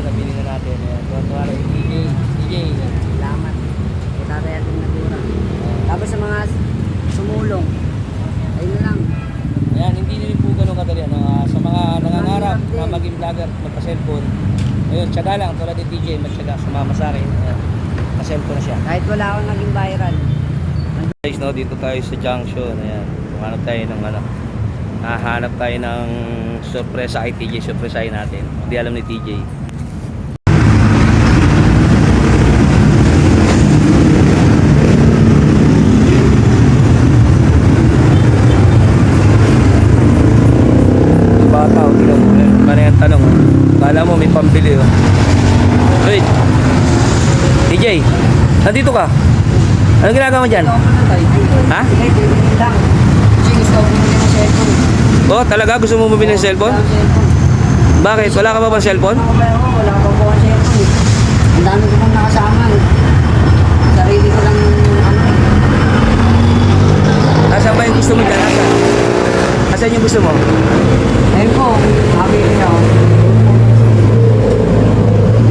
nabili na natin. Ayan, tuwa-tuwa rin. DJ. Salamat. Kita tayo ating natura. Tapos sa mga sumulong, ayun na lang. Ayan, hindi rin po ganun kadali. Ano, sa mga nangangarap na maging vlogger, magpa-cellphone. Ayun, tiyaga lang. Tulad ni DJ, magtiyaga, sumama sa akin. Ayan, pa-cellphone na siya. Kahit wala akong naging viral. Guys, no, dito tayo sa junction. Ayan, hanap tayo ng ano. Hanap tayo ng sorpresa kay TJ. Sorpresahin natin. Hindi alam ni TJ. Bata, o tignan mo. Ano yung tanong? Kala mo may pambili. Oh. Wait. TJ, nandito ka? Anong ginagawa mo dyan? Ha? Oh, talaga? Gusto mo bumili ng cellphone? Bakit? Wala ka ba bang cellphone? Wala pa po ang cellphone. Ang dami ko pong nakasama. Sarili ko lang Nasaan ba yung gusto mo dyan? Nasaan yung gusto mo? ayun po, mabili ako.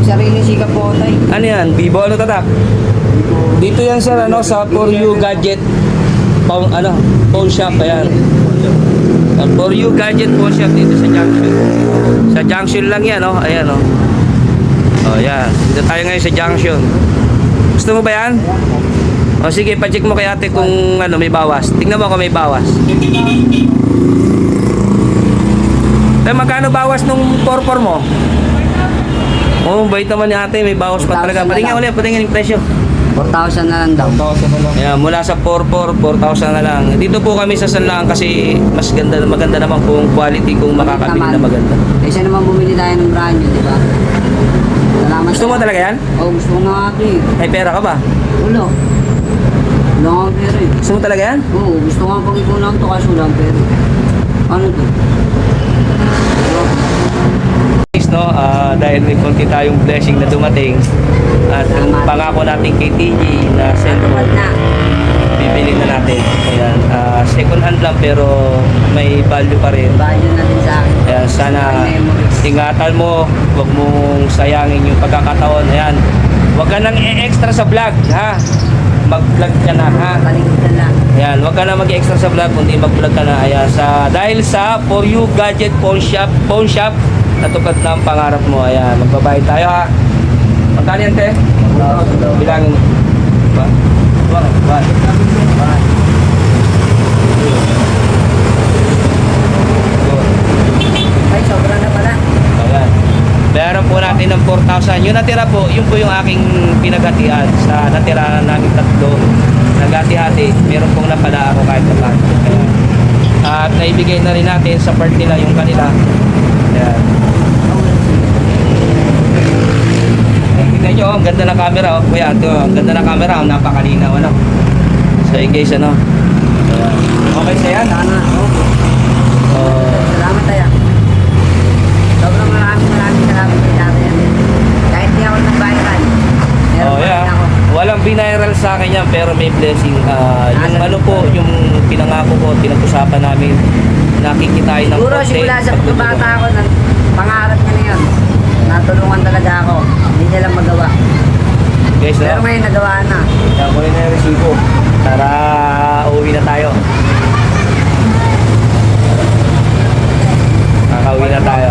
Sarili sikap po tayo. Ano yan? Vivo ano tatak? Dito yan sir, ano, sa For You Gadget phone shop. Ayan. For You Gadget phone shop dito sa junction. Sa junction lang yan, oh. Ayan, oh. Oh, yan. Dito tayo ngayon sa junction. Gusto mo ba yan? O sige, pa-check mo kay ate kung ano, may bawas. Tingnan mo kung may bawas. Eh, magkano bawas nung 44 mo? Oh, bait naman ni ate, may bawas pa talaga. Patingin ulit, patingin yung presyo. 4,000 na lang daw. 4,000 na lang. Yeah, mula sa 4,000 na lang. Dito po kami sa Sanlaan kasi mas maganda naman kung quality, kung makakabili na maganda. Kaysa naman bumili tayo ng brand new, di ba? Salamat. Gusto mo talaga yan? Oo, gusto ko nga ito eh. May pera ka ba? Wala. Wala nga pera eh. Gusto mo talaga yan? Oo, gusto ko nga pag-ipunan to kasi wala ang pera. Ano to? No, dahil may konti tayong blessing na dumating at yung pangako natin kay TJ na cellphone bibili na natin. Ayan, second hand lang pero may value pa rin. Value na din sa akin. Ayan, sana ingatan mo, huwag mong sayangin yung pagkakataon. Ayan, huwag ka nang extra sa vlog, ha? Mag-vlog ka na, ha? Kalimutan lang. Ayan, huwag ka na mag-extra sa vlog kundi mag-vlog ka na. Ayan, dahil sa For You Gadget phone shop natupad na ang pangarap mo. Ayan, magbabayad tayo, ha? Magkano yan, te? Bilangin mo. Ay, sobra na pala. Ayan. Bayaran po natin ng 4,000. Yung natira po, yun po yung aking pinaghatian sa natira namin tatlo. Naghati-hati. Meron pong napala ako kahit na paano. At naibigay na rin natin sa part nila yung kanila. Ayan. Tingnan nyo, ang ganda ng camera. Oh. Kuya, ito, ang ganda ng camera. Oh. Napakalinaw. Ano? So, in case, ano? Ayan. Okay sa yan? Sana. Salamat tayo. Sobrang maraming salamat kay tatay. Kahit di ako nang viral. Oh, yeah. Walang biniral sa akin yan pero may blessing. Yung ano po, yung pinangako ko, pinag-usapan namin, nakikitain ng siguro simula sa pagkabata ako, pangarap niya na yun. Natulungan talaga ako. Hindi niya lang magawa. Guys, pero ngayon nagawa na. Kaya kunin na yung resibo para uuwi na tayo. Nakauwi na tayo.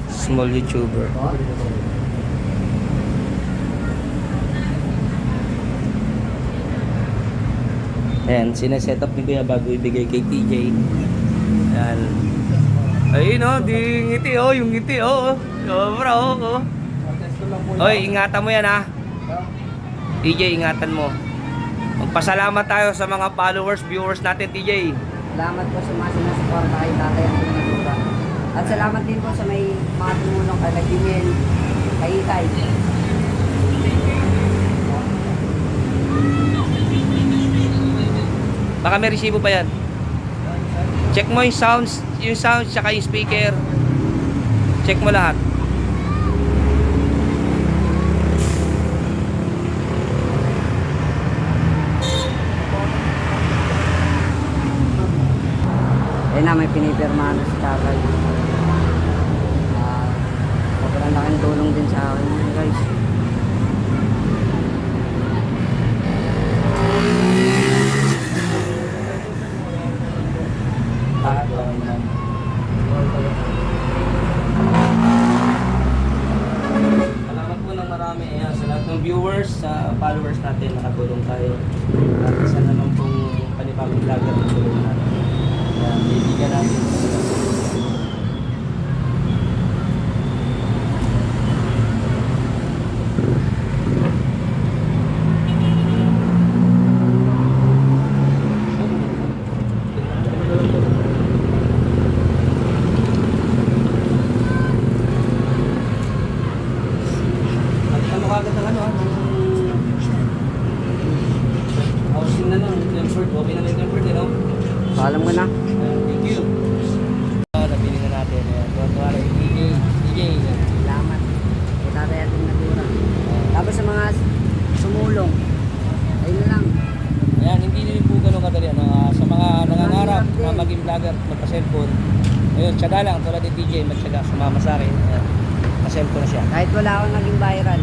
Small YouTuber. Ayan, sineset up ni Kuya bago ibigay kay TJ. Ayan. Ayun o, di ngiti o, yung ngiti o. Sobra o. Oy, ingatan mo yan ha. TJ, ingatan mo. Magpasalamat tayo sa mga followers, viewers natin, TJ. Salamat po sa mga sinusuporta kay tatay ang pinagura. At salamat din po sa may mga tumulong kay Jimel, kay Itay. Baka may resibo pa yan. Check mo yung sounds tsaka yung speaker. Check mo lahat. Ayun na, may pinipirmahan na si tatay. tumulong din sa akin guys. Salamat po ng marami. Ayan, sa lahat ng viewers, sa followers natin, nakatulong tayo. At isa naman pong panibagong vlogger ng tulungan natin. Ayan, bibigyan natin. At ano kagad ng ano, housing na lang, Clemford. Okay na yung Clemford, you know? Paalam ko na. Thank you. Nabili na natin. Tuwa-tuwa rin. DJ. Salamat. Kay Tatay Ading Natura. Tapos sa mga sumulong, ayun lang. Ayan, hindi rin po ganun kadali. Ano, sa mga nangangarap na maging vlogger, magpa-cellphone. Ayun, tsaga lang. Tulad ni DJ, magtsaga. Sumama sa akin. Ayan, pa-cellphone na siya. Kahit wala akong naging viral,